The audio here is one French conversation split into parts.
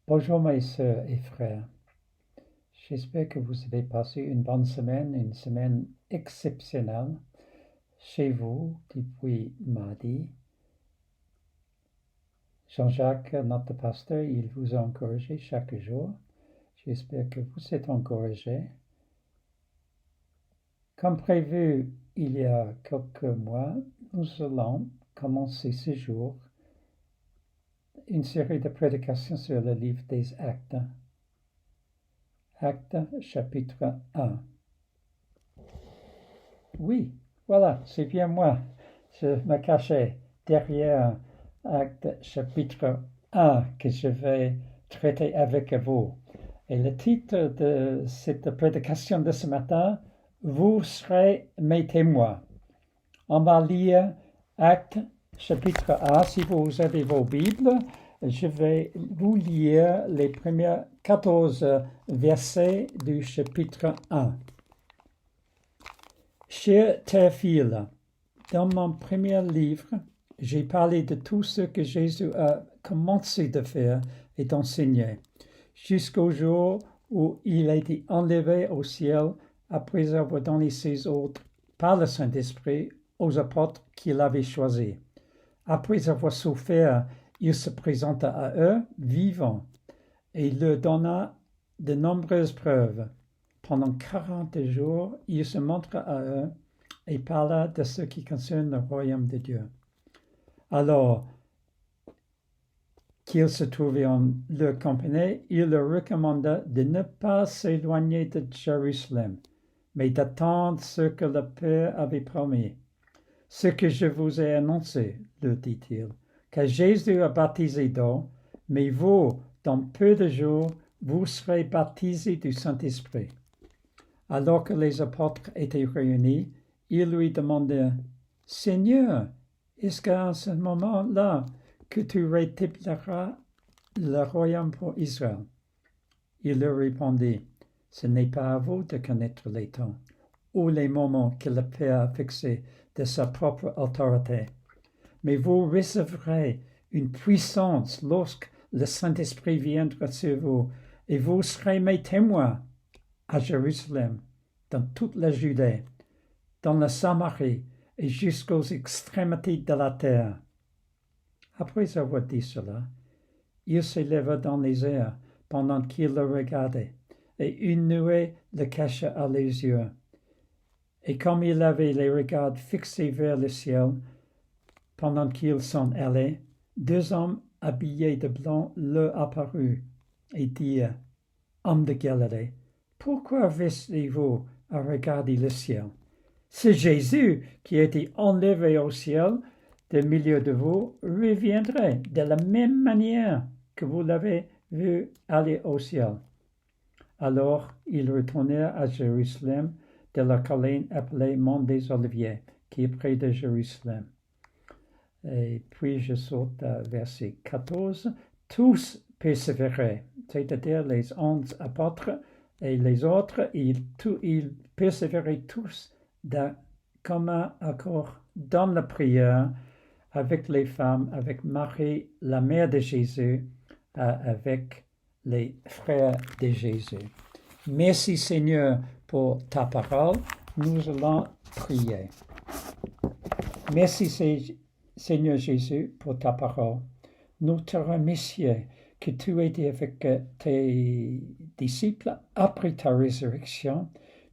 Bonjour mes sœurs et frères. J'espère que vous avez passé une bonne semaine, une semaine exceptionnelle chez vous depuis mardi. Jean-Jacques, notre pasteur, il vous a encouragé chaque jour. J'espère que vous êtes encouragés. Comme prévu il y a quelques mois, nous allons commencer ce jour une série de prédications sur le livre des Actes. Actes chapitre 1. Oui, voilà, c'est bien moi. Je me cachais derrière Actes chapitre 1 que je vais traiter avec vous. Et le titre de cette prédication de ce matin, vous serez mes témoins. On va lire Actes chapitre 1. Si vous avez vos Bibles, je vais vous lire les premiers 14 versets du chapitre 1. Cher Théophile, dans mon premier livre, j'ai parlé de tout ce que Jésus a commencé de faire et d'enseigner, jusqu'au jour où il a été enlevé au ciel après avoir donné ses ordres par le Saint-Esprit aux apôtres qu'il avait choisis. Après avoir souffert, il se présenta à eux vivant et leur donna de nombreuses preuves. Pendant 40 jours, il se montra à eux et parla de ce qui concerne le royaume de Dieu. Alors qu'ils se trouvaient en leur compagnie, il leur recommanda de ne pas s'éloigner de Jérusalem, mais d'attendre ce que le Père avait promis. Ce que je vous ai annoncé, leur dit-il, que Jésus a baptisé d'eau, mais vous, dans peu de jours, vous serez baptisés du Saint-Esprit. Alors que les apôtres étaient réunis, ils lui demandèrent, « Seigneur, est-ce qu'à ce moment-là que tu rétabliras le royaume pour Israël ?» Il leur répondit, « Ce n'est pas à vous de connaître les temps ou les moments que le Père a fixés de sa propre autorité, mais vous recevrez une puissance lorsque le Saint-Esprit viendra sur vous, et vous serez mes témoins à Jérusalem, dans toute la Judée, dans la Samarie et jusqu'aux extrémités de la terre. » Après avoir dit cela, il s'éleva dans les airs pendant qu'il le regardait, et une nuée le cacha à les yeux. Et comme il avait les regards fixés vers le ciel, pendant qu'il s'en allait, deux hommes habillés de blanc leur apparurent et dirent, « Hommes de Galilée, pourquoi restez-vous à regarder le ciel? C'est Jésus qui a été enlevé au ciel du milieu de vous reviendrait de la même manière que vous l'avez vu aller au ciel. » Alors ils retournèrent à Jérusalem de la colline appelée Mont des Oliviers, qui est près de Jérusalem. Et puis je saute à verset 14. Tous persévéraient, c'est-à-dire les 11 apôtres et les autres, ils persévéraient tous d'un commun accord dans la prière avec les femmes, avec Marie, la mère de Jésus, avec les frères de Jésus. Merci Seigneur pour ta parole. Nous allons prier. Merci Seigneur Jésus pour ta parole. Nous te remercions que tu étais avec tes disciples après ta résurrection.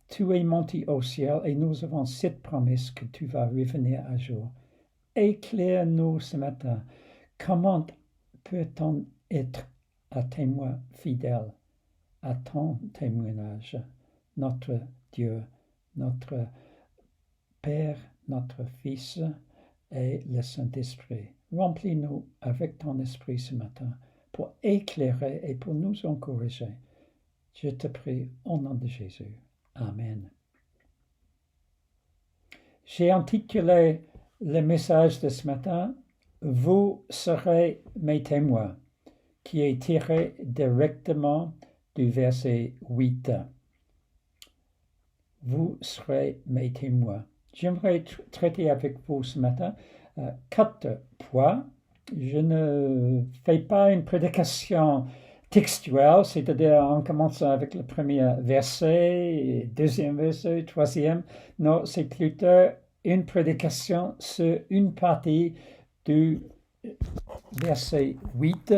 Tu es monté au ciel et nous avons cette promesse que tu vas revenir un jour. Éclaire-nous ce matin. Comment peut-on être un témoin fidèle à ton témoignage, notre Dieu, notre Père, notre Fils et le Saint-Esprit? Remplis-nous avec ton esprit ce matin pour éclairer et pour nous encourager. Je te prie au nom de Jésus. Amen. J'ai intitulé le message de ce matin « Vous serez mes témoins » qui est tiré directement du verset 8. Vous serez mes témoins. J'aimerais traiter avec vous ce matin 4 points. Je ne fais pas une prédication textuel, c'est-à-dire en commençant avec le premier verset, deuxième verset, troisième. Non, c'est plutôt une prédication sur une partie du verset 8.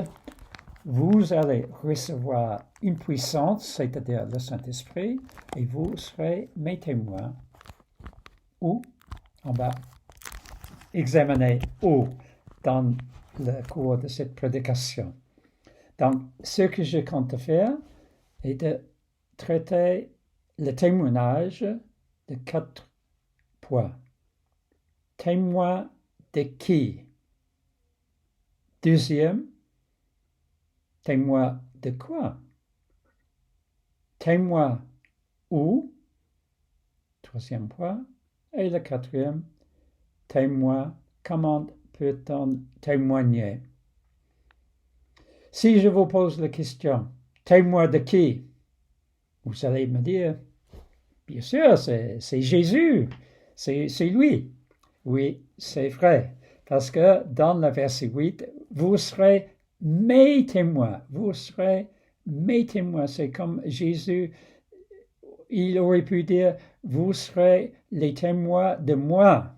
Vous allez recevoir une puissance, c'est-à-dire le Saint-Esprit, et vous serez mes témoins. Où? On va examiner où dans le cours de cette prédication. Donc, ce que je compte faire est de traiter le témoignage de 4 points. Témoin de qui? Deuxième, témoin de quoi? Témoin où? Troisième point. Et le quatrième, témoin, comment peut-on témoigner? Si je vous pose la question, témoin de qui? Vous allez me dire, bien sûr, c'est Jésus, c'est lui. Oui, c'est vrai, parce que dans le verset 8, vous serez mes témoins, vous serez mes témoins. C'est comme Jésus, il aurait pu dire, vous serez les témoins de moi,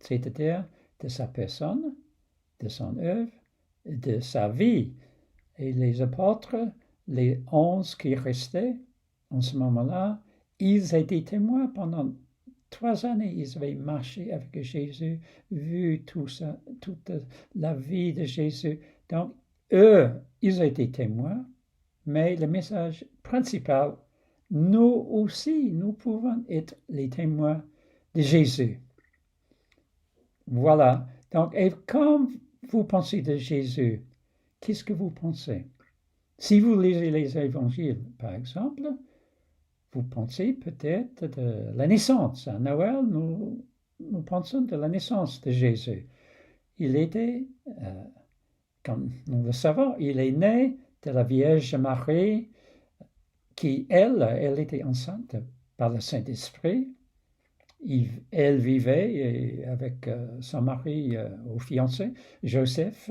c'est-à-dire de sa personne, de son œuvre, de sa vie. Et les apôtres, les 11 qui restaient en ce moment-là, ils étaient témoins pendant 3 années. Ils avaient marché avec Jésus, vu tout ça, toute la vie de Jésus. Donc, eux, ils étaient témoins, mais le message principal, nous aussi, nous pouvons être les témoins de Jésus. Voilà. Donc, et quand vous pensez de Jésus, qu'est-ce que vous pensez? Si vous lisez les évangiles, par exemple, vous pensez peut-être de la naissance. À Noël, nous pensons de la naissance de Jésus. Il était, comme nous le savons, il est né de la Vierge Marie, qui, elle était enceinte par le Saint-Esprit. Elle vivait avec son mari au fiancé, Joseph,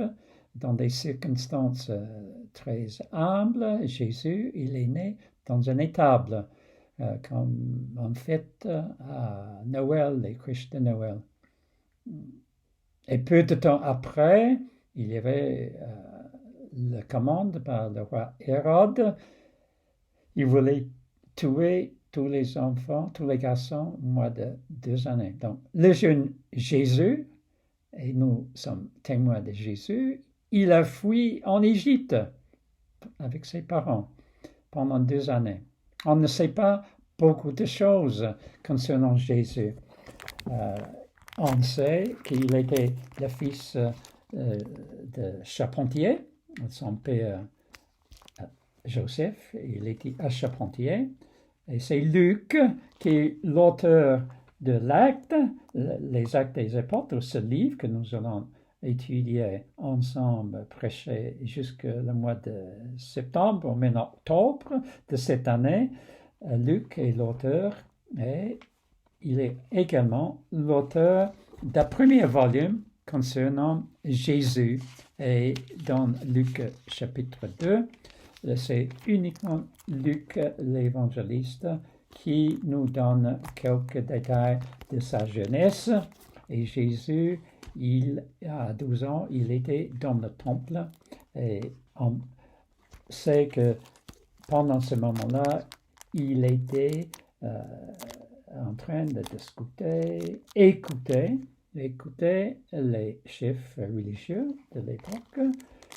dans des circonstances très humbles. Jésus, il est né dans une étable, comme en fête à Noël, les crèches de Noël. Et peu de temps après, il y avait la commande par le roi Hérode. Il voulait tuer tous les enfants, tous les garçons, au moins de 2 années. Donc, le jeune Jésus, et nous sommes témoins de Jésus, il a fui en Égypte avec ses parents pendant 2 années. On ne sait pas beaucoup de choses concernant Jésus. On sait qu'il était le fils de charpentier, son père Joseph, il était un charpentier. Et c'est Luc qui est l'auteur de l'Acte, les Actes des Apôtres, ce livre que nous allons étudier ensemble, prêcher jusqu'au mois de septembre ou même octobre de cette année. Luc est l'auteur et il est également l'auteur d'un premier volume concernant Jésus. Et dans Luc chapitre 2, c'est uniquement Luc l'évangéliste qui nous donne quelques détails de sa jeunesse. Et Jésus, à 12 ans, il était dans le temple. Et on sait que pendant ce moment-là, il était en train de discuter, écouter les chefs religieux de l'époque.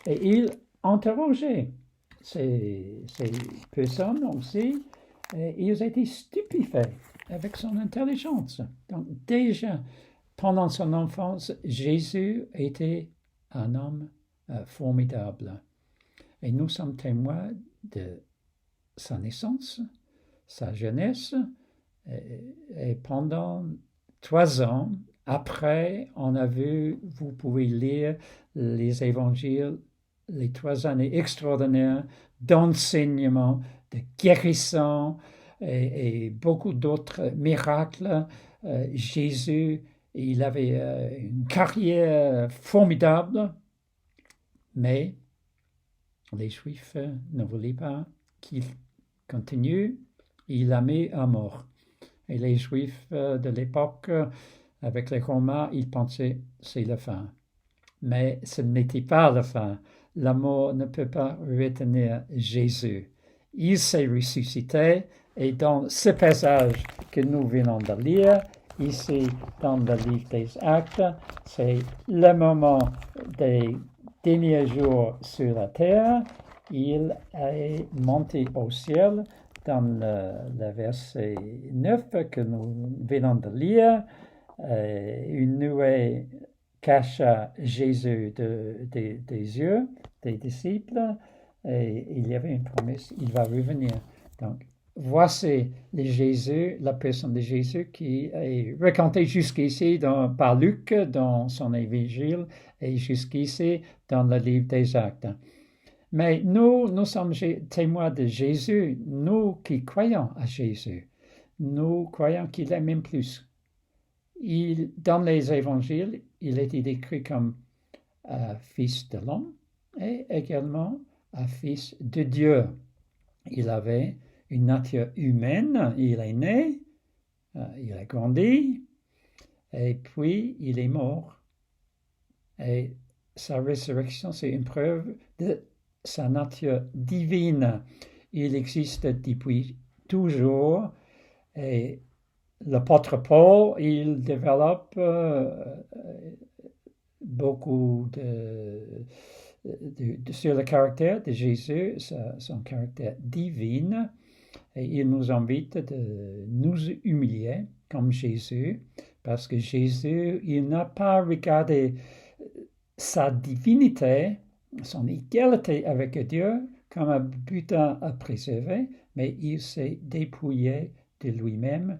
Et il interrogeait ces personnes aussi, ils étaient stupéfaits avec son intelligence. Donc déjà, pendant son enfance, Jésus était un homme formidable. Et nous sommes témoins de sa naissance, sa jeunesse, et pendant 3 ans, après, on a vu, vous pouvez lire les évangiles, les 3 années extraordinaires d'enseignement, de guérison et beaucoup d'autres miracles. Jésus, il avait une carrière formidable, mais Les Juifs ne voulaient pas qu'il continue. Il l'a mis à mort. Et les Juifs de l'époque, avec les Romains, ils pensaient que c'est la fin. Mais ce n'était pas la fin. La mort ne peut pas retenir Jésus. Il s'est ressuscité et dans ce passage que nous venons de lire, ici dans le livre des Actes, c'est le moment des derniers jours sur la terre. Il est monté au ciel dans le verset 9 que nous venons de lire. Une nuée cacha Jésus des yeux des disciples et il y avait une promesse, il va revenir. Donc, voici Jésus, la personne de Jésus qui est racontée jusqu'ici par Luc dans son évangile et jusqu'ici dans le livre des Actes. Mais nous sommes témoins de Jésus, nous qui croyons à Jésus. Nous croyons qu'il est même plus. Dans les évangiles, il était décrit comme fils de l'homme et également fils de Dieu. Il avait une nature humaine, il est né, il a grandi, et puis il est mort. Et sa résurrection, c'est une preuve de sa nature divine. Il existe depuis toujours et l'apôtre Paul, il développe beaucoup sur le caractère de Jésus, son caractère divin, et il nous invite de nous humilier comme Jésus, parce que Jésus, il n'a pas regardé sa divinité, son égalité avec Dieu comme un butin à préserver, mais il s'est dépouillé de lui-même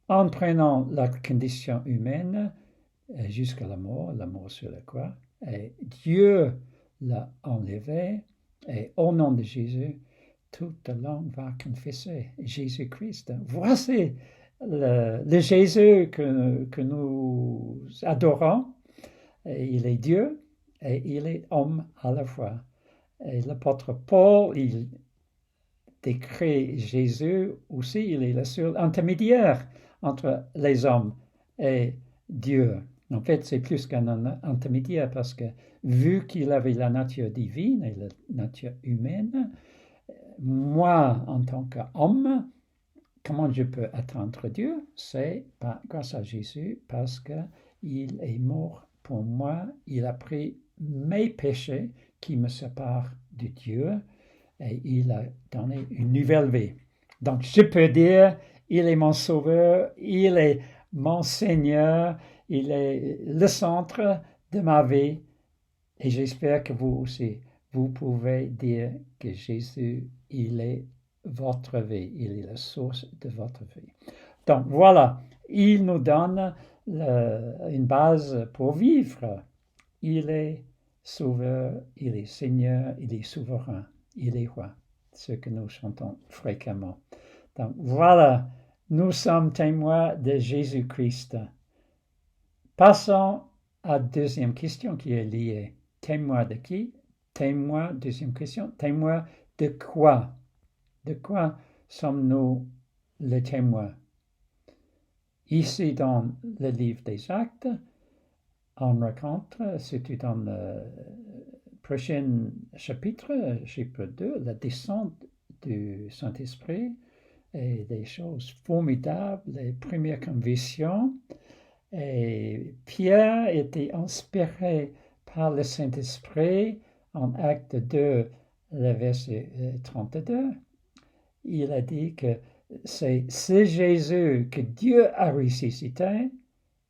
en prenant la condition humaine jusqu'à la mort sur la croix. Et Dieu l'a enlevé et au nom de Jésus, toute langue va confesser Jésus-Christ. Voici le Jésus que nous adorons. Et il est Dieu et il est homme à la fois. Et l'apôtre Paul, il décrit Jésus aussi, il est le seul intermédiaire entre les hommes et Dieu. En fait, c'est plus qu'un intermédiaire parce que vu qu'il avait la nature divine et la nature humaine, moi, en tant qu'homme, comment je peux atteindre Dieu? C'est grâce à Jésus parce qu'il est mort pour moi. Il a pris mes péchés qui me séparent de Dieu et il a donné une nouvelle vie. Donc, je peux dire, il est mon sauveur, il est mon Seigneur, il est le centre de ma vie. Et j'espère que vous aussi, vous pouvez dire que Jésus, il est votre vie, il est la source de votre vie. Donc voilà, il nous donne une base pour vivre. Il est sauveur, il est Seigneur, il est souverain, il est roi, ce que nous chantons fréquemment. Donc voilà, nous sommes témoins de Jésus-Christ. Passons à la deuxième question qui est liée. Témoin de qui? Témoin, deuxième question, témoin de quoi? De quoi sommes-nous les témoins? Ici, dans le livre des Actes, on raconte, c'est dans le prochain chapitre 2, la descente du Saint-Esprit et des choses formidables, les premières conversions. Et Pierre était inspiré par le Saint-Esprit en Acte 2, le verset 32. Il a dit que c'est Jésus que Dieu a ressuscité.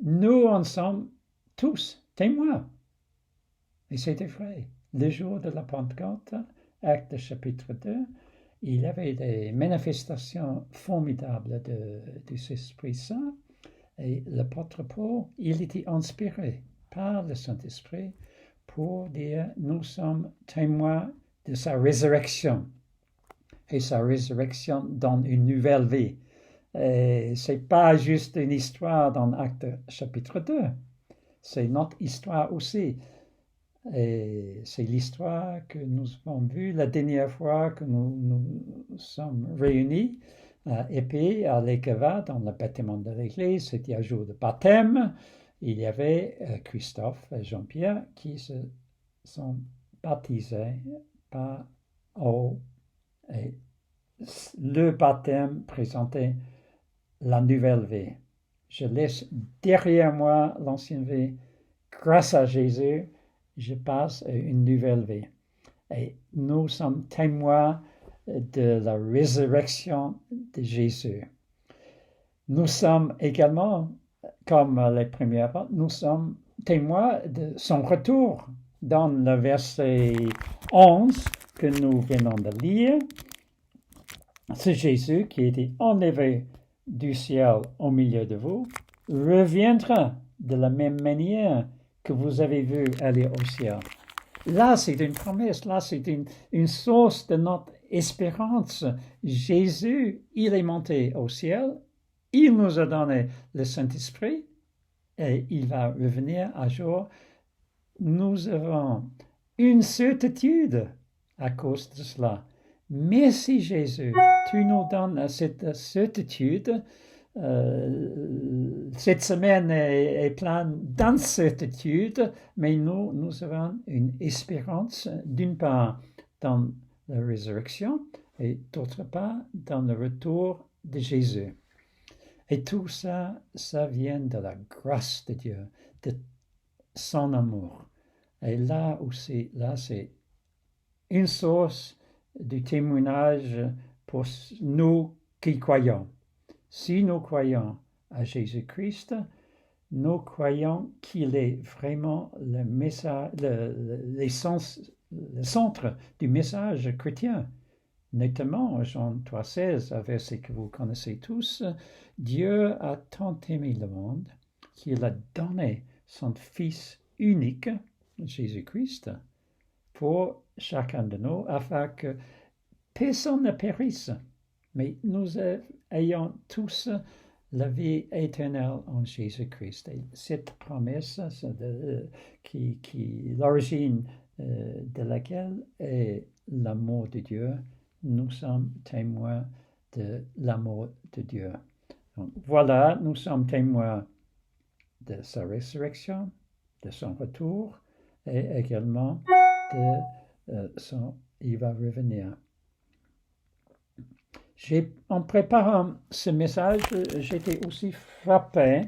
Nous en sommes tous témoins. Et c'était vrai. Le jour de la Pentecôte, Acte chapitre 2, il y avait des manifestations formidables du Esprit Saint. Et l'apôtre Paul, il était inspiré par le Saint-Esprit pour dire nous sommes témoins de sa résurrection. Et sa résurrection donne une nouvelle vie. Et c'est pas juste une histoire dans Acte chapitre 2. C'est notre histoire aussi. Et c'est l'histoire que nous avons vue la dernière fois que nous sommes réunis à Épée, à l'Ekeva, dans le bâtiment de l'église. C'était un jour de baptême. Il y avait Christophe et Jean-Pierre qui se sont baptisés par eau. Et le baptême présentait la nouvelle vie. Je laisse derrière moi l'ancienne vie. Grâce à Jésus, je passe à une nouvelle vie. Et nous sommes témoins de la résurrection de Jésus. Nous sommes également, comme les premières fois, nous sommes témoins de son retour dans le verset 11 que nous venons de lire. C'est Jésus qui a été enlevé du ciel au milieu de vous, reviendra de la même manière que vous avez vu aller au ciel. Là, c'est une promesse, là, c'est une source de notre espérance. Jésus, il est monté au ciel, il nous a donné le Saint-Esprit et il va revenir un jour. Nous avons une certitude à cause de cela. Merci Jésus, tu nous donnes cette certitude. Cette semaine est pleine d'incertitudes, mais nous avons une espérance, d'une part dans la résurrection et d'autre part dans le retour de Jésus. Et tout ça, ça vient de la grâce de Dieu, de son amour. Et là aussi, là c'est une source de témoignage pour nous qui croyons. Si nous croyons à Jésus-Christ, nous croyons qu'il est vraiment le message, le centre du message chrétien. Notamment, Jean 3,16, un verset que vous connaissez tous, Dieu a tant aimé le monde qu'il a donné son Fils unique, Jésus-Christ, pour chacun de nous, afin que personne ne périsse, mais nous ayons tous la vie éternelle en Jésus-Christ. Et cette promesse, l'origine de laquelle est l'amour de Dieu, nous sommes témoins de l'amour de Dieu. Donc, voilà, nous sommes témoins de sa résurrection, de son retour, et également de il va revenir. En préparant ce message, j'étais aussi frappé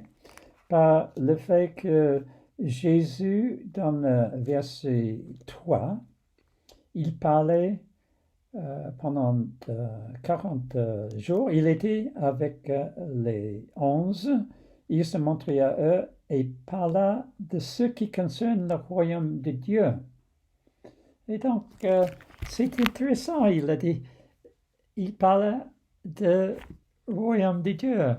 par le fait que Jésus, dans le verset 3, il parlait pendant 40 jours. Il était avec les 11, il se montrait à eux et parla de ce qui concerne le royaume de Dieu. Et donc, c'est intéressant, il parlait du royaume de Dieu.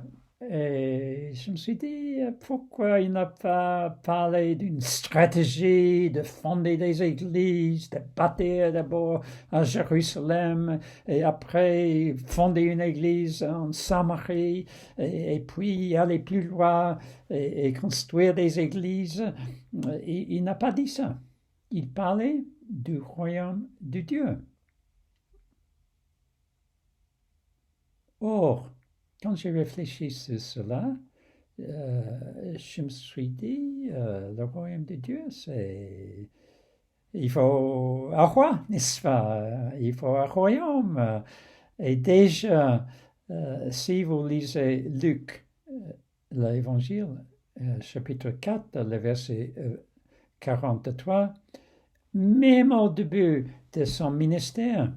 Et je me suis dit, pourquoi il n'a pas parlé d'une stratégie de fonder des églises, de bâtir d'abord à Jérusalem, et après fonder une église en Samarie, et puis aller plus loin et construire des églises. Il n'a pas dit ça. Il parlait du royaume de Dieu. Or, quand j'ai réfléchi sur cela, je me suis dit, le royaume de Dieu, il faut un roi, n'est-ce pas? Il faut un royaume. Et déjà, si vous lisez Luc, l'évangile, chapitre 4, le verset 43, même au début de son ministère,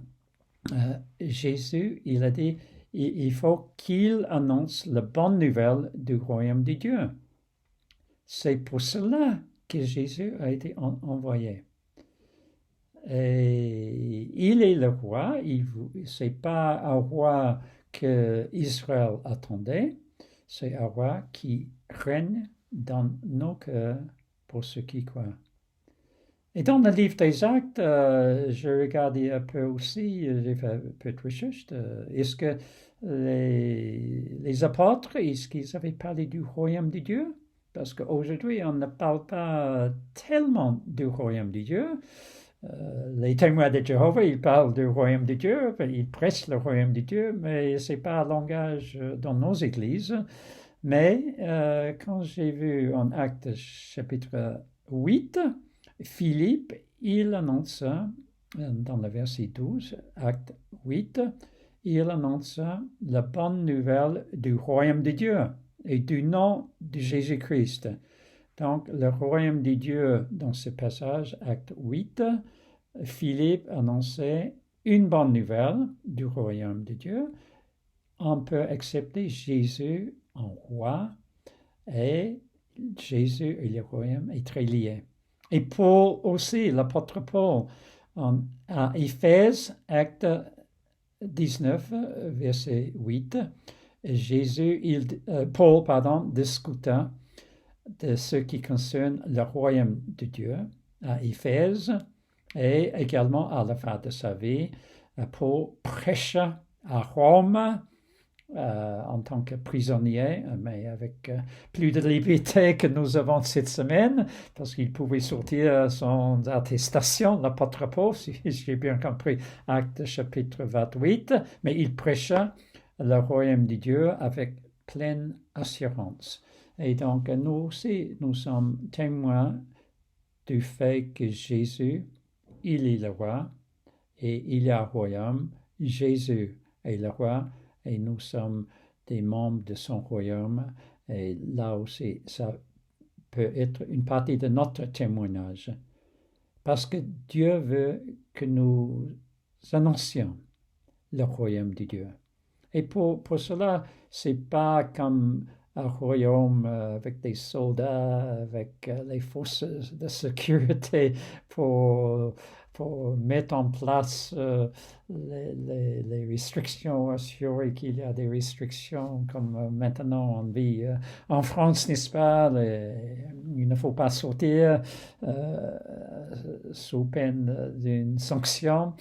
Jésus, il a dit, il faut qu'il annonce la bonne nouvelle du royaume de Dieu. C'est pour cela que Jésus a été envoyé. Et il est le roi, ce n'est pas un roi que Israël attendait, c'est un roi qui règne dans nos cœurs pour ceux qui croient. Et dans le livre des Actes, je regardais un peu aussi, j'ai fait un peu de recherche, est-ce que les apôtres, est-ce qu'ils avaient parlé du royaume de Dieu? parce qu'aujourd'hui, on ne parle pas tellement du royaume de Dieu. Les témoins de Jéhovah, ils parlent du royaume de Dieu, ils prêchent le royaume de Dieu, mais ce n'est pas un langage dans nos églises. Mais quand j'ai vu en Actes chapitre 8, Philippe, il annonce, dans le verset 12, Acte 8, il annonce la bonne nouvelle du royaume de Dieu et du nom de Jésus-Christ. Donc, le royaume de Dieu, dans ce passage, Acte 8, Philippe annonçait une bonne nouvelle du royaume de Dieu. On peut accepter Jésus en roi et Jésus et le royaume est très lié. Et Paul aussi, l'apôtre Paul, à Éphèse, acte 19, verset 8, Paul discuta de ce qui concerne le royaume de Dieu à Éphèse et également à la fin de sa vie. Paul prêcha à Rome en tant que prisonnier, mais avec plus de liberté que nous avons cette semaine, parce qu'il pouvait sortir son attestation, l'apôtre Paul, si j'ai bien compris, Acte chapitre 28, mais il prêcha le royaume de Dieu avec pleine assurance. Et donc, nous aussi, nous sommes témoins du fait que Jésus, il est le roi, et il y a un royaume, Jésus est le roi, et nous sommes des membres de son royaume. Et là aussi, ça peut être une partie de notre témoignage. Parce que Dieu veut que nous annoncions le royaume de Dieu. Et pour cela, c'est pas comme un royaume avec des soldats, avec les forces de sécurité pour mettre en place les restrictions, assurer qu'il y a des restrictions comme maintenant on vit en France, n'est-ce pas? Il ne faut pas sortir sous peine d'une sanction.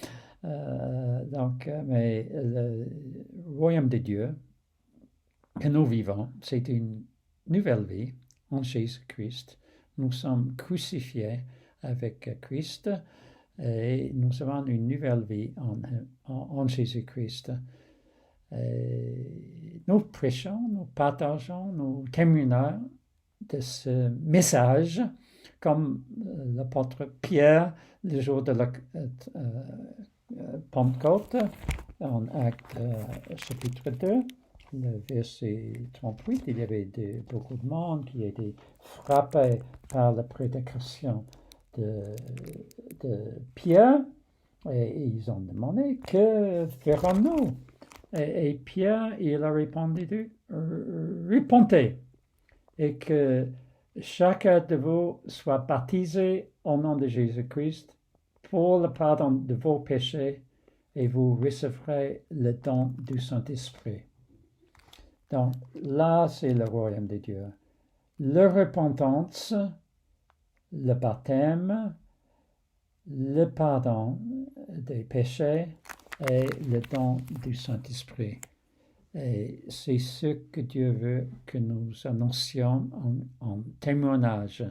Mais le royaume de Dieu que nous vivons, c'est une nouvelle vie en Jésus-Christ. Nous sommes crucifiés avec Christ et nous avons une nouvelle vie en Jésus-Christ. Nous prêchons, nous partageons, nous témoignons de ce message comme l'apôtre Pierre le jour de la Pentecôte, en Acte chapitre 2, le verset 38, il y avait beaucoup de monde qui était frappé par la prédication de Pierre, et ils ont demandé, que ferons-nous? Et Pierre, il a répondu, répondez, et que chacun de vous soit baptisé au nom de Jésus-Christ pour le pardon de vos péchés, et vous recevrez le don du Saint-Esprit. Donc là, c'est le royaume de Dieu. La repentance, le baptême, le pardon des péchés et le don du Saint-Esprit. Et c'est ce que Dieu veut que nous annoncions en témoignage,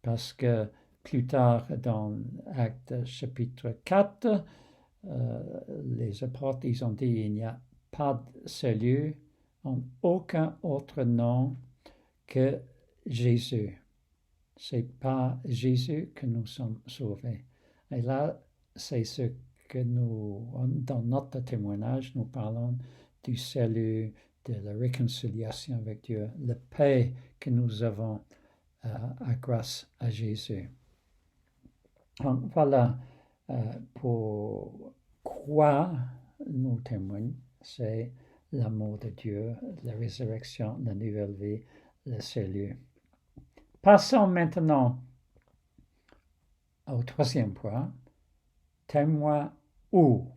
parce que plus tard dans Actes chapitre 4, les apôtres, ils ont dit, il n'y a pas de salut en aucun autre nom que Jésus. C'est par Jésus que nous sommes sauvés. Et là, c'est ce que nous, dans notre témoignage, nous parlons du salut, de la réconciliation avec Dieu, la paix que nous avons grâce à Jésus. Donc voilà, pour quoi nous témoignons, c'est l'amour de Dieu, la résurrection, la nouvelle vie, le salut. Passons maintenant au troisième point, témoin où?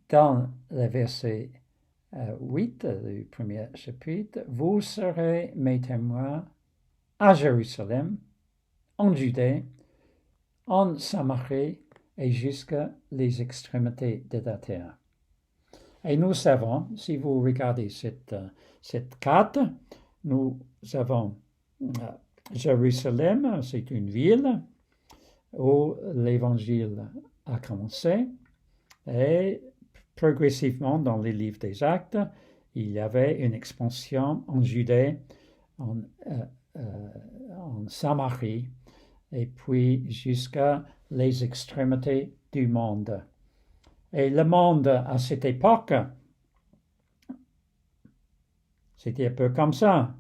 Dans le verset 8 du premier chapitre, vous serez mes témoins à Jérusalem, en Judée, en Samarie et jusqu'à les extrémités de la terre. Et nous savons, si vous regardez cette carte, nous avons Jérusalem, c'est une ville où l'Évangile a commencé et progressivement dans les livres des Actes, il y avait une expansion en Judée, en Samarie et puis jusqu'à les extrémités du monde. Et le monde à cette époque, c'était un peu comme ça.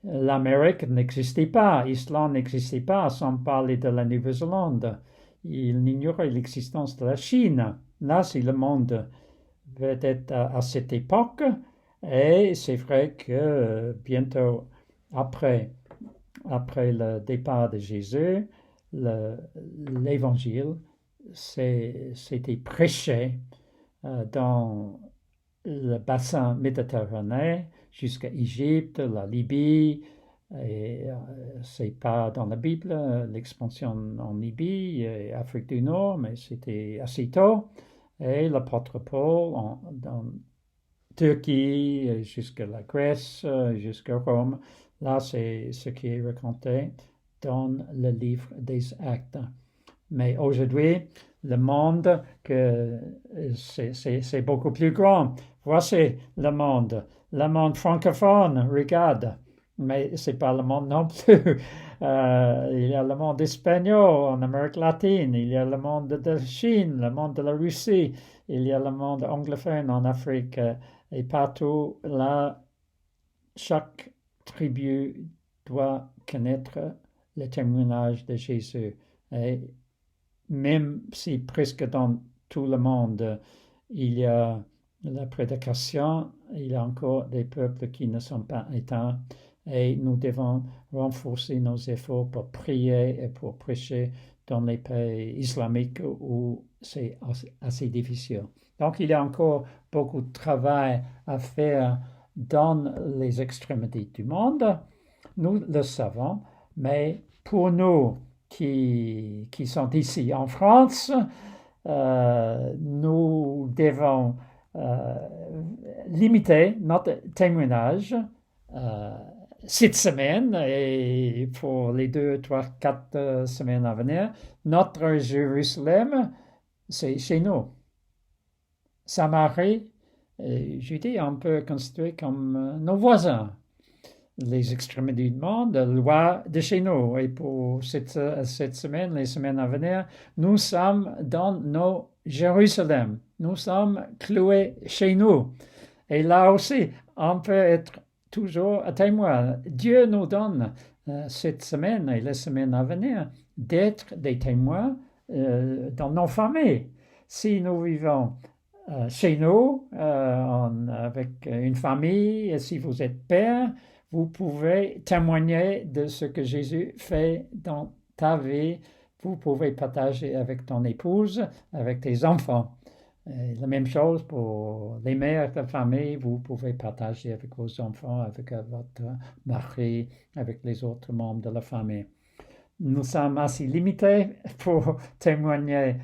L'Amérique n'existait pas, l'Islande n'existait pas, sans parler de la Nouvelle-Zélande. Ils ignoraient l'existence de la Chine. Là, c'est le monde peut-être à cette époque. Et c'est vrai que bientôt après le départ de Jésus, l'évangile s'était prêché dans le bassin méditerranéen jusqu'à Égypte, la Libye. Et c'est pas dans la Bible l'expansion en Libye et Afrique du Nord, mais c'était assez tôt. Et l'apôtre Paul dans Turquie, jusqu'à la Grèce, jusqu'à Rome. Là, c'est ce qui est raconté dans le livre des Actes. Mais aujourd'hui, le monde, c'est beaucoup plus grand. Voici le monde francophone, regarde. Mais ce n'est pas le monde non plus. Il y a le monde espagnol en Amérique latine, il y a le monde de Chine, le monde de la Russie, il y a le monde anglophone en Afrique. Et partout là, chaque tribu doit connaître le témoignage de Jésus. Et même si presque dans tout le monde, il y a la prédication, il y a encore des peuples qui ne sont pas éteints. Et nous devons renforcer nos efforts pour prier et pour prêcher dans les pays islamiques où c'est assez difficile. Donc, il y a encore beaucoup de travail à faire dans les extrémités du monde. Nous le savons, mais pour nous qui sont ici en France, nous devons limiter notre témoignage cette semaine et pour les 2, 3, 4 semaines à venir. Notre Jérusalem, c'est chez nous. Samarie et Judée, on peut considérer comme nos voisins. Les extrémités du monde, loin de chez nous. Et pour cette semaine, les semaines à venir, nous sommes dans nos Jérusalem. Nous sommes cloués chez nous. Et là aussi, on peut être toujours un témoin. Dieu nous donne cette semaine et les semaines à venir d'être des témoins dans nos familles. Si nous vivons chez nous avec une famille, et si vous êtes père, vous pouvez témoigner de ce que Jésus fait dans ta vie. Vous pouvez partager avec ton épouse, avec tes enfants. Et la même chose pour les mères de famille, vous pouvez partager avec vos enfants, avec votre mari, avec les autres membres de la famille. Nous sommes assez limités pour témoigner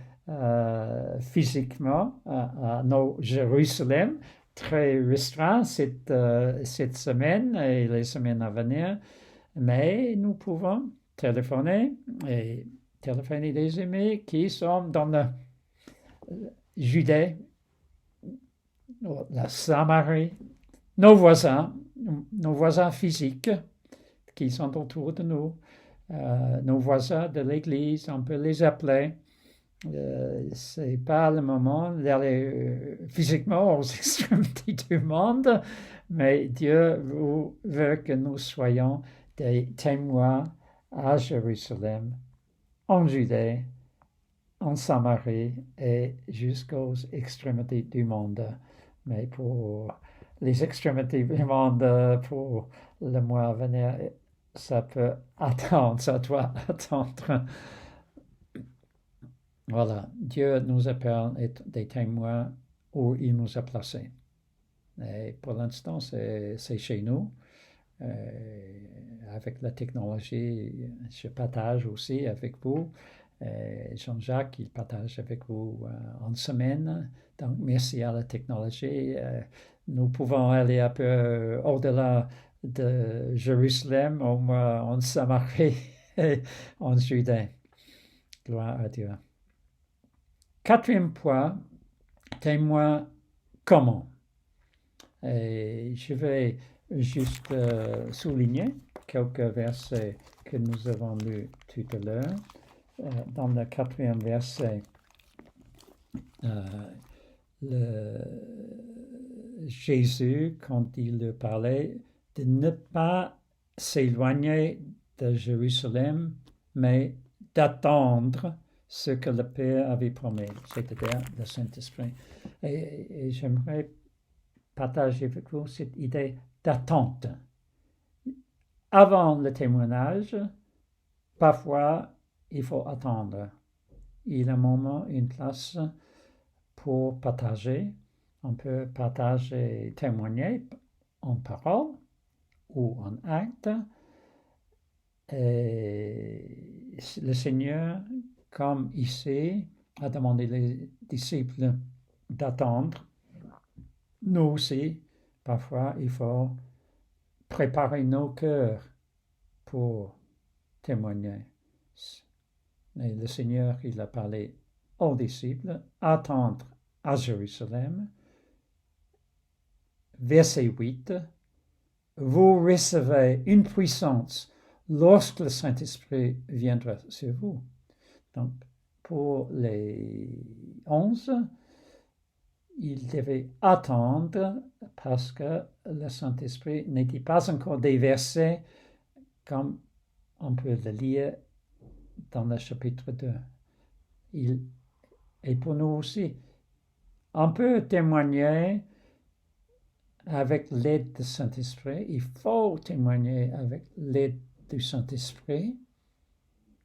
physiquement à nos Jérusalem, très restreint cette semaine et les semaines à venir, mais nous pouvons téléphoner des amis qui sont dans la Judée, la Samarie, nos voisins physiques qui sont autour de nous, nos voisins de l'Église, on peut les appeler. C'est pas le moment d'aller physiquement aux extrémités du monde, mais Dieu veut que nous soyons des témoins à Jérusalem, en Judée, en Samarie et jusqu'aux extrémités du monde. Mais pour les extrémités du monde, pour le mois à venir, ça peut attendre, ça doit attendre. Voilà, Dieu nous appelle être des témoins où il nous a placés. Et pour l'instant, c'est chez nous. Avec la technologie, je partage aussi avec vous. Jean-Jacques, il partage avec vous en semaine. Donc, merci à la technologie. Nous pouvons aller un peu au-delà de Jérusalem, au moins en Samarie et en Judée. Gloire à Dieu. Quatrième point, témoin comment. Et je vais juste souligner quelques versets que nous avons lus tout à l'heure. Dans le quatrième verset, Jésus, quand il parlait de ne pas s'éloigner de Jérusalem, mais d'attendre ce que le Père avait promis, c'est-à-dire le Saint-Esprit. Et j'aimerais partager avec vous cette idée d'attente. Avant le témoignage, parfois, il faut attendre. Il y a un moment, une place pour partager. On peut partager, témoigner en parole ou en acte. Et le Seigneur, comme ici, a demandé les disciples d'attendre. Nous aussi, parfois, il faut préparer nos cœurs pour témoigner. Et le Seigneur, il a parlé aux disciples, attendre à Jérusalem. Verset 8, vous recevez une puissance lorsque le Saint-Esprit viendra sur vous. Donc, pour les 11, ils devaient attendre parce que le Saint-Esprit n'était pas encore déversé comme on peut le lire dans le chapitre 2. Et pour nous aussi, on peut témoigner avec l'aide du Saint-Esprit. Il faut témoigner avec l'aide du Saint-Esprit,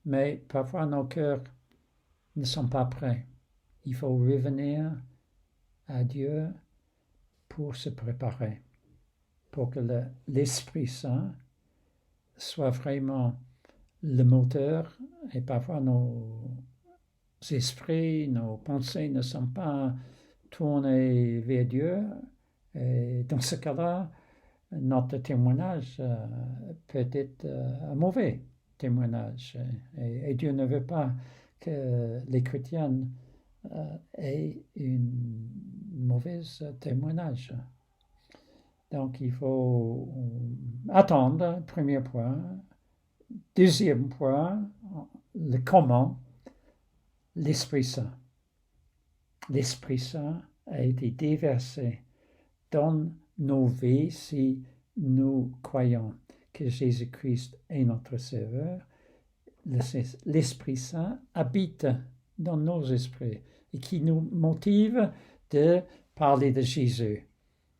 mais parfois nos cœurs ne sont pas prêts. Il faut revenir à Dieu pour se préparer, pour que l'Esprit Saint soit vraiment le moteur. Et parfois nos esprits, nos pensées ne sont pas tournés vers Dieu. Et dans ce cas-là, notre témoignage peut être un mauvais témoignage. Et Dieu ne veut pas que les chrétiens aient un mauvais témoignage. Donc il faut attendre, premier point. Deuxième point, le comment, l'Esprit Saint. L'Esprit Saint a été déversé dans nos vies si nous croyons que Jésus-Christ est notre Sauveur. L'Esprit Saint habite dans nos esprits et qui nous motive de parler de Jésus.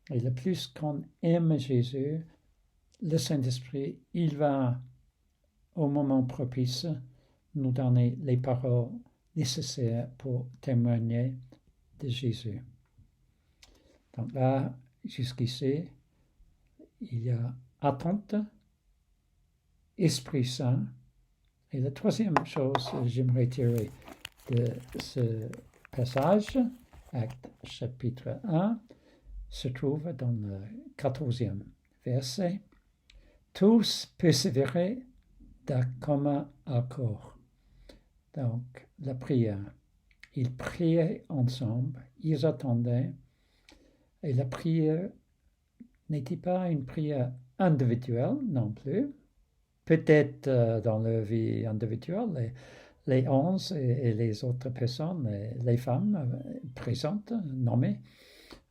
Et le plus qu'on aime Jésus, le Saint-Esprit, il va au moment propice nous donner les paroles nécessaires pour témoigner de Jésus. Donc là, jusqu'ici, il y a attente, Esprit Saint. Et la troisième chose que j'aimerais tirer de ce passage, Acte chapitre 1, se trouve dans le 14e verset. Tous persévéraient d'un commun accord. Donc, la prière. Ils priaient ensemble, ils attendaient. Et la prière n'était pas une prière individuelle non plus. Peut-être dans leur vie individuelle, les 11 et les autres personnes, les femmes présentes, nommées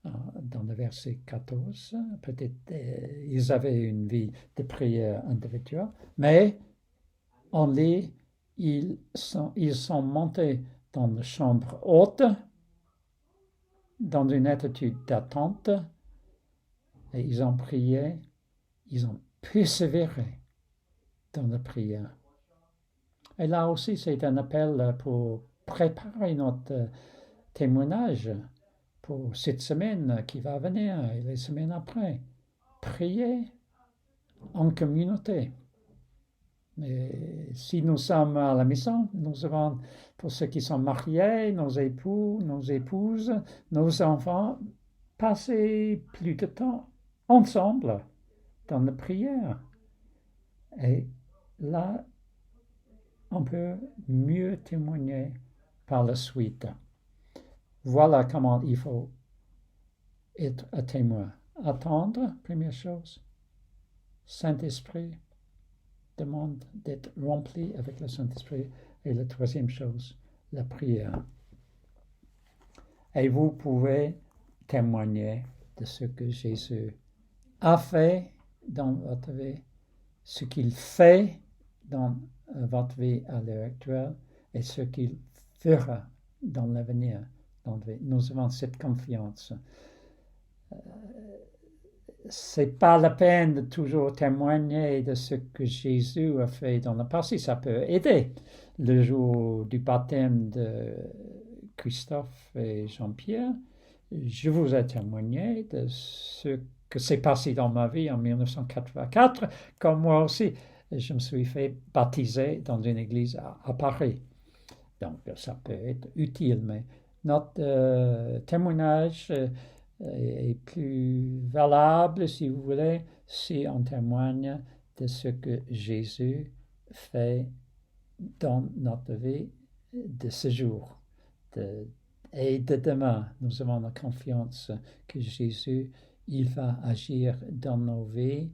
dans le verset 14, peut-être ils avaient une vie de prière individuelle, mais on lit, ils sont montés dans la chambre haute, dans une attitude d'attente, et ils ont prié, ils ont persévéré dans la prière. Et là aussi, c'est un appel pour préparer notre témoignage pour cette semaine qui va venir et les semaines après. Prier en communauté. Mais si nous sommes à la maison, nous avons, pour ceux qui sont mariés, nos époux, nos épouses, nos enfants, passer plus de temps ensemble dans la prière. Et là, on peut mieux témoigner par la suite. Voilà comment il faut être un témoin. Attendre, première chose. Saint-Esprit demande d'être rempli avec le Saint-Esprit. Et la troisième chose, la prière. Et vous pouvez témoigner de ce que Jésus a fait dans votre vie, ce qu'il fait dans votre vie à l'heure actuelle et ce qu'il fera dans l'avenir. Nous avons cette confiance. C'est pas la peine de toujours témoigner de ce que Jésus a fait dans le passé. Ça peut aider. Le jour du baptême de Christophe et Jean-Pierre, je vous ai témoigné de ce que s'est passé dans ma vie en 1984, comme moi aussi, je me suis fait baptiser dans une église à Paris. Donc, ça peut être utile, mais notre témoignage est plus valable, si vous voulez, si on témoigne de ce que Jésus fait dans notre vie de ce jour et de demain. Nous avons la confiance que Jésus, il va agir dans nos vies.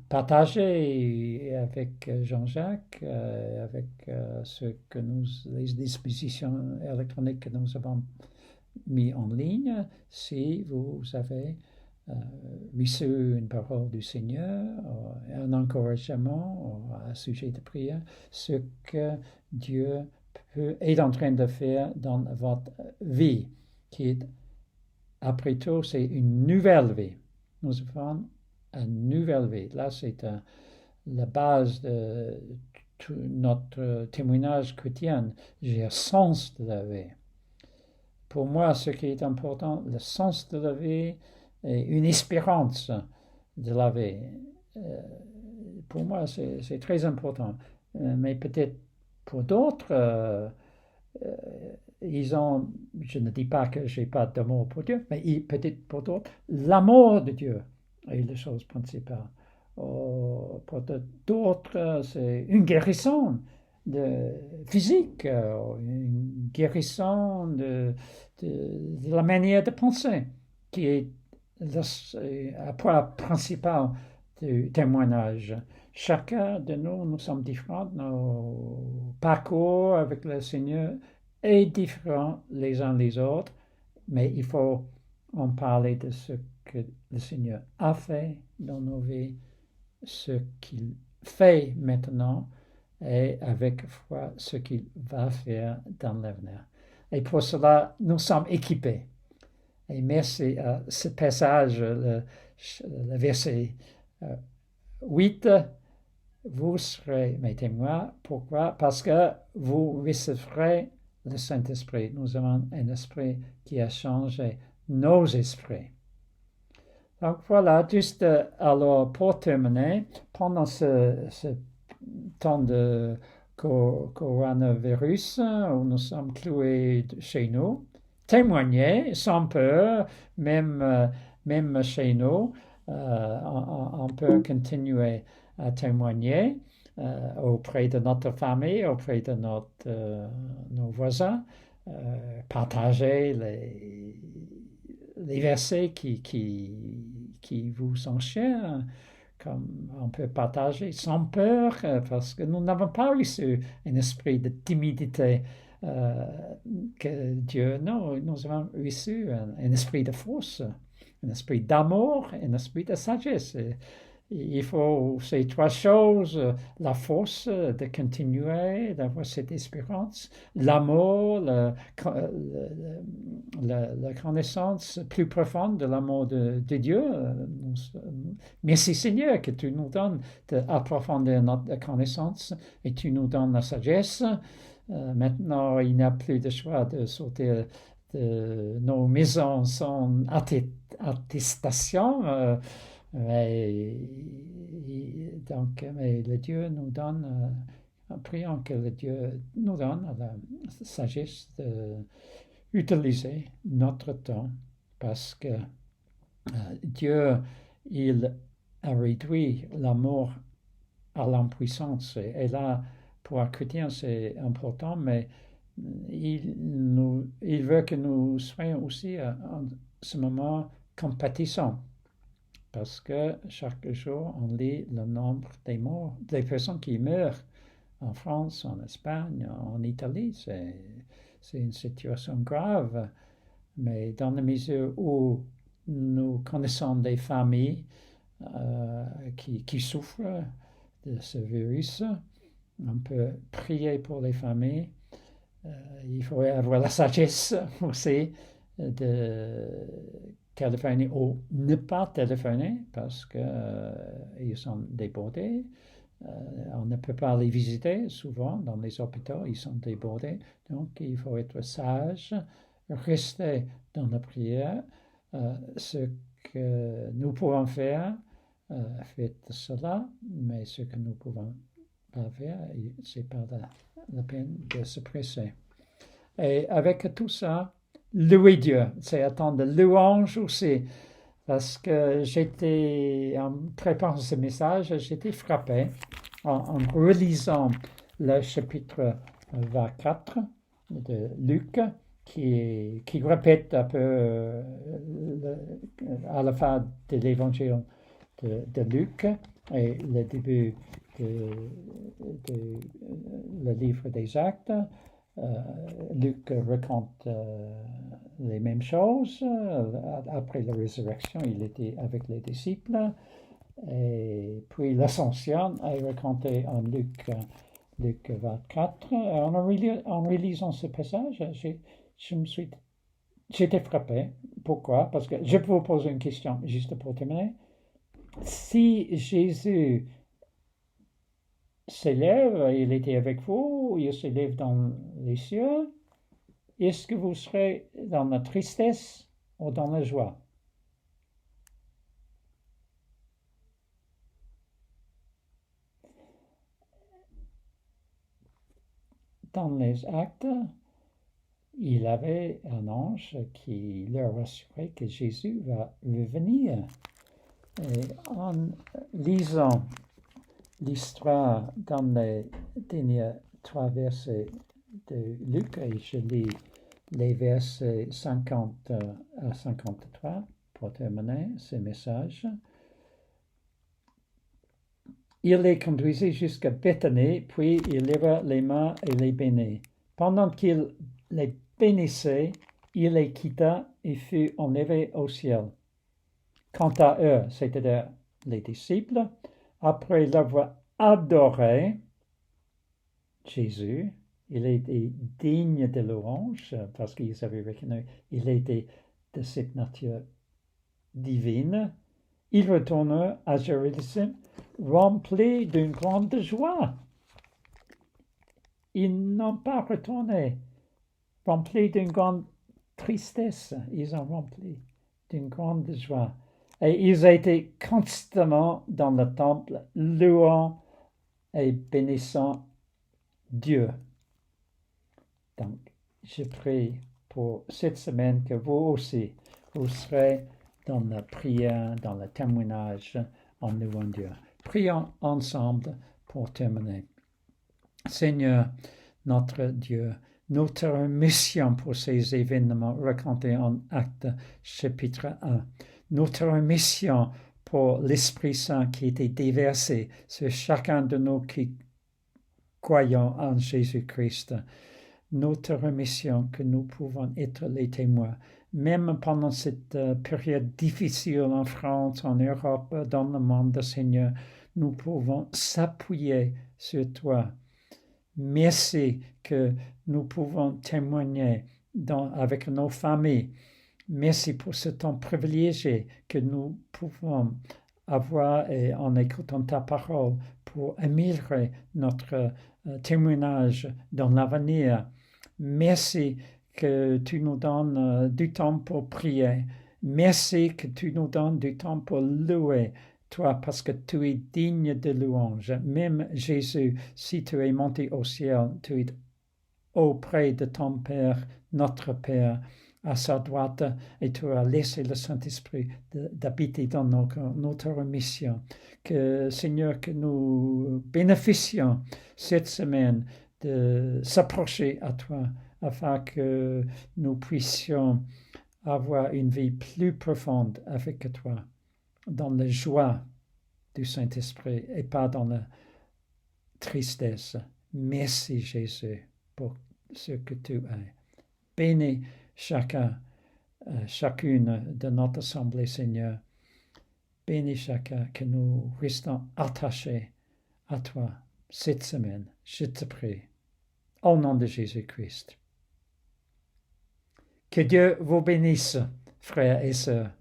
Partager avec Jean-Jacques, avec les dispositions électroniques que nous avons mis en ligne, si vous avez reçu une parole du Seigneur, un encouragement à sujet de prière, ce que Dieu est en train de faire dans votre vie, qui est, après tout, c'est une nouvelle vie. Nous avons une nouvelle vie. Là, c'est la base de notre témoignage chrétien. J'ai un sens de la vie. Pour moi, ce qui est important, le sens de la vie et une espérance de la vie. Pour moi, c'est très important. Mais peut-être pour d'autres, ils ont, je ne dis pas que je n'ai pas d'amour pour Dieu, mais peut-être pour d'autres, l'amour de Dieu est la chose principale. Pour d'autres, c'est une guérison physique, une guérison de la manière de penser, qui est le point principal du témoignage. Chacun de nous sommes différents, nos parcours avec le Seigneur est différent les uns les autres, mais il faut en parler de ce que le Seigneur a fait dans nos vies, ce qu'il fait maintenant et avec foi ce qu'il va faire dans l'avenir. Et pour cela, nous sommes équipés. Et merci à ce passage, le verset 8, vous serez mes témoins. Pourquoi? Parce que vous recevrez le Saint-Esprit. Nous avons un esprit qui a changé nos esprits. Donc voilà, juste alors pour terminer, pendant ce temps de coronavirus où nous sommes cloués chez nous, témoigner sans peur, même chez nous, on peut continuer à témoigner auprès de notre famille, auprès de nos voisins, partager les versets qui vous sont chers, comme on peut partager sans peur, parce que nous n'avons pas reçu un esprit de timidité que Dieu, non, nous avons reçu un esprit de force, un esprit d'amour, un esprit de sagesse. Il faut ces trois choses, la force de continuer, d'avoir cette espérance, l'amour, la connaissance plus profonde de l'amour de Dieu. Merci Seigneur que tu nous donnes d'approfondir notre connaissance et tu nous donnes la sagesse. Maintenant, il n'y a plus de choix de sortir de nos maisons sans attestation. Mais le Dieu nous donne, prions que le Dieu nous donne la sagesse d'utiliser notre temps parce que Dieu, il a réduit l'amour à l'impuissance. Et là, pour un chrétien, c'est important, mais il veut que nous soyons aussi en ce moment compatissants. Parce que chaque jour, on lit le nombre des morts, des personnes qui meurent en France, en Espagne, en Italie. C'est une situation grave. Mais dans la mesure où nous connaissons des familles qui souffrent de ce virus, on peut prier pour les familles. Il faut avoir la sagesse aussi de téléphoner ou ne pas téléphoner parce qu'ils sont débordés. On ne peut pas les visiter souvent dans les hôpitaux, ils sont débordés. Donc il faut être sage, rester dans la prière. Ce que nous pouvons faire, faites cela, mais ce que nous pouvons pas faire, c'est pas la peine de se presser. Et avec tout ça, louer Dieu, c'est attendre louange aussi, parce que en préparant ce message, j'étais frappé en relisant le chapitre 24 de Luc, qui répète un peu à la fin de l'évangile de Luc et le début le livre des Actes. Luc raconte les mêmes choses. Après la résurrection, il était avec les disciples. Et puis l'ascension est racontée en Luc 24. En relisant ce passage, j'étais frappé. Pourquoi? Parce que je peux vous poser une question juste pour terminer. Si Jésus s'élève, il était avec vous, il s'élève dans les cieux, est-ce que vous serez dans la tristesse ou dans la joie? Dans les actes, il avait un ange qui leur assurait que Jésus va revenir. Et en lisant l'histoire dans les derniers 3 versets de Luc, et je lis les versets 50 à 53 pour terminer ce message. Il les conduisait jusqu'à Béthanie, puis il leva les mains et les bénit. Pendant qu'il les bénissait, il les quitta et fut enlevé au ciel. Quant à eux, c'est-à-dire les disciples, après l'avoir adoré, Jésus, il était digne de louange parce qu'ils avaient reconnu qu'il était de cette nature divine. Ils retournèrent à Jérusalem remplis d'une grande joie. Ils n'ont pas retourné remplis d'une grande tristesse. Ils ont rempli d'une grande joie. Et ils étaient constamment dans le temple, louant et bénissant Dieu. Donc, je prie pour cette semaine que vous aussi, vous serez dans la prière, dans le témoignage en louant Dieu. Prions ensemble pour terminer. Seigneur, notre Dieu, nous te remercions pour ces événements racontés en Actes chapitre 1. Nous te remercions pour l'Esprit Saint qui était déversé sur chacun de nous qui croyons en Jésus-Christ. Nous te remercions que nous pouvons être les témoins, même pendant cette période difficile en France, en Europe, dans le monde, Seigneur, nous pouvons s'appuyer sur toi. Merci que nous pouvons témoigner avec nos familles. Merci pour ce temps privilégié que nous pouvons avoir en écoutant ta parole pour améliorer notre témoignage dans l'avenir. Merci que tu nous donnes du temps pour prier Merci que tu nous donnes du temps pour louer toi parce que tu es digne de louange. Même Jésus, si tu es monté au ciel, tu es auprès de ton Père, notre Père, à sa droite, et tu as laissé le Saint-Esprit d'habiter dans notre mission. Que, Seigneur, que nous bénéficions cette semaine de s'approcher à toi, afin que nous puissions avoir une vie plus profonde avec toi, dans la joie du Saint-Esprit et pas dans la tristesse. Merci Jésus pour ce que tu es. Bénis chacune de notre assemblée, Seigneur. Bénis chacun, que nous restons attachés à toi cette semaine. Je te prie. Au nom de Jésus-Christ. Que Dieu vous bénisse, frères et sœurs.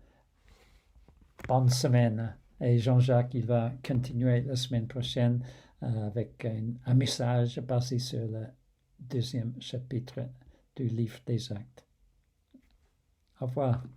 Bonne semaine. Et Jean-Jacques, il va continuer la semaine prochaine avec un message basé sur le 2e chapitre du livre des Actes. Au revoir.